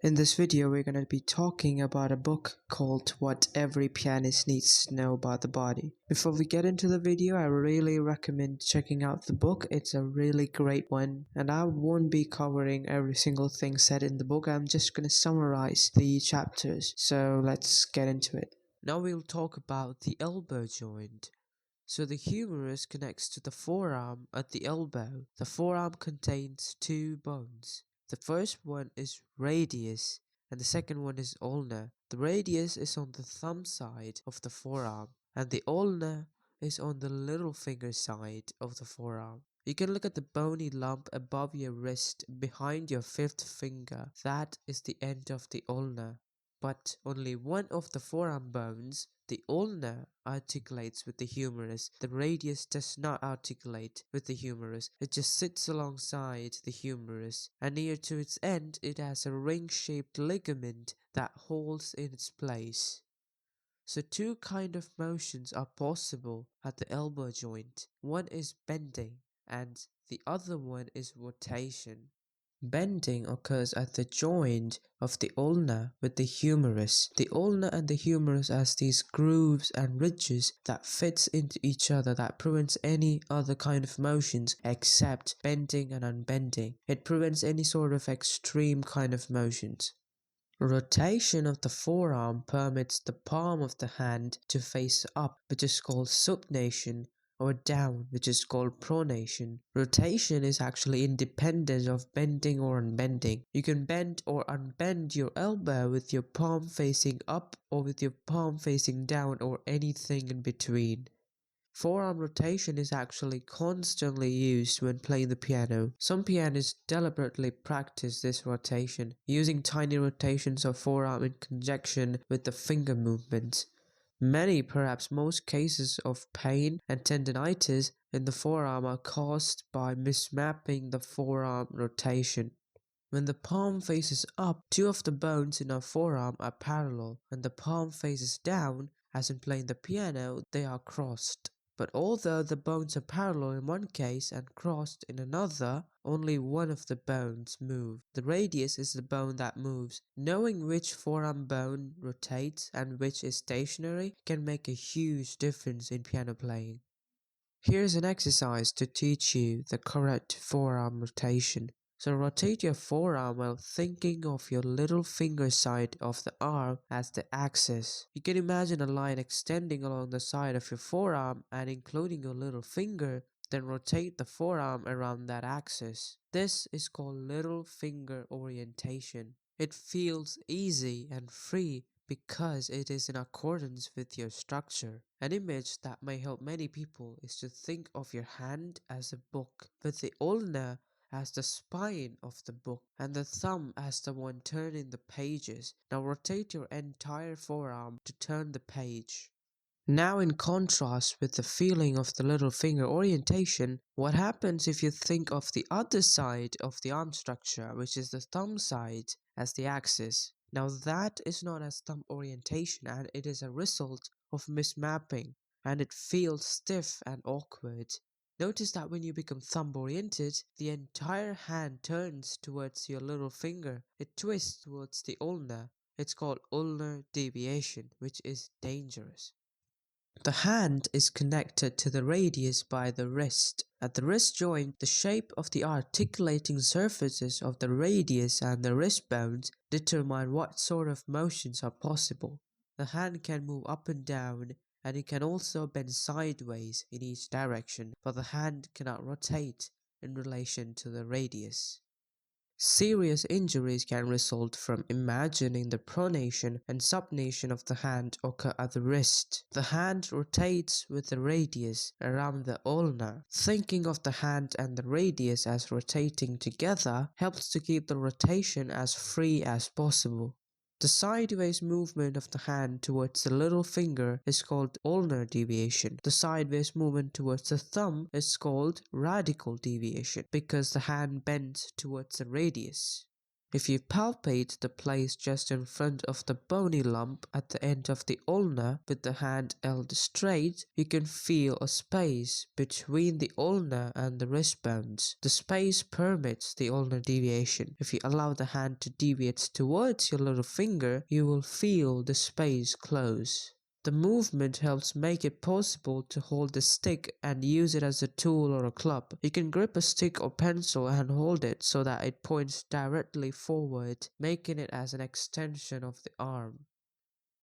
In this video, we're going to be talking about a book called What Every Pianist Needs to Know About the Body. Before we get into the video, I really recommend checking out the book. It's a really great one, and I won't be covering every single thing said in the book. I'm just going to summarize the chapters. So let's get into it. Now we'll talk about the elbow joint. So the humerus connects to the forearm at the elbow. The forearm contains two bones. The first one is radius and the second one is ulna. The radius is on the thumb side of the forearm and the ulna is on the little finger side of the forearm. You can look at the bony lump above your wrist behind your fifth finger. That is the end of the ulna. But only one of the forearm bones, the ulna, articulates with the humerus. The radius does not articulate with the humerus. It just sits alongside the humerus, and near to its end it has a ring-shaped ligament that holds in its place. So two kind of motions are possible at the elbow joint. One is bending and the other one is rotation. Bending occurs at the joint of the ulna with the humerus. The ulna and the humerus has these grooves and ridges that fits into each other that prevents any other kind of motions except bending and unbending. It prevents any sort of extreme kind of motions. Rotation of the forearm permits the palm of the hand to face up, which is called supination, or down, which is called pronation. Rotation is actually independent of bending or unbending. You can bend or unbend your elbow with your palm facing up or with your palm facing down or anything in between. Forearm rotation is actually constantly used when playing the piano. Some pianists deliberately practice this rotation, using tiny rotations of forearm in conjunction with the finger movements. Many, perhaps most cases of pain and tendonitis in the forearm are caused by mismapping the forearm rotation. When the palm faces up, two of the bones in our forearm are parallel, and the palm faces down, as in playing the piano, they are crossed. But although the bones are parallel in one case and crossed in another, only one of the bones move. The radius is the bone that moves. Knowing which forearm bone rotates and which is stationary can make a huge difference in piano playing. Here's an exercise to teach you the correct forearm rotation. So rotate your forearm while thinking of your little finger side of the arm as the axis. You can imagine a line extending along the side of your forearm and including your little finger, then rotate the forearm around that axis. This is called little finger orientation. It feels easy and free because it is in accordance with your structure. An image that may help many people is to think of your hand as a book, with the ulna as the spine of the book and the thumb as the one turning the pages. Now rotate your entire forearm to turn the page. Now in contrast with the feeling of the little finger orientation, what happens if you think of the other side of the arm structure, which is the thumb side, as the axis? Now that is known as thumb orientation and it is a result of mismapping and it feels stiff and awkward. Notice that when you become thumb oriented, the entire hand turns towards your little finger. It twists towards the ulna. It's called ulnar deviation, which is dangerous. The hand is connected to the radius by the wrist. At the wrist joint, the shape of the articulating surfaces of the radius and the wrist bones determine what sort of motions are possible. The hand can move up and down, and it can also bend sideways in each direction, but the hand cannot rotate in relation to the radius. Serious injuries can result from imagining the pronation and supination of the hand occur at the wrist. The hand rotates with the radius around the ulna. Thinking of the hand and the radius as rotating together helps to keep the rotation as free as possible. The sideways movement of the hand towards the little finger is called ulnar deviation. The sideways movement towards the thumb is called radical deviation because the hand bends towards the radius. If you palpate the place just in front of the bony lump at the end of the ulna with the hand held straight, you can feel a space between the ulna and the wrist bones. The space permits the ulnar deviation. If you allow the hand to deviate towards your little finger, you will feel the space close. The movement helps make it possible to hold the stick and use it as a tool or a club. You can grip a stick or pencil and hold it so that it points directly forward, making it as an extension of the arm.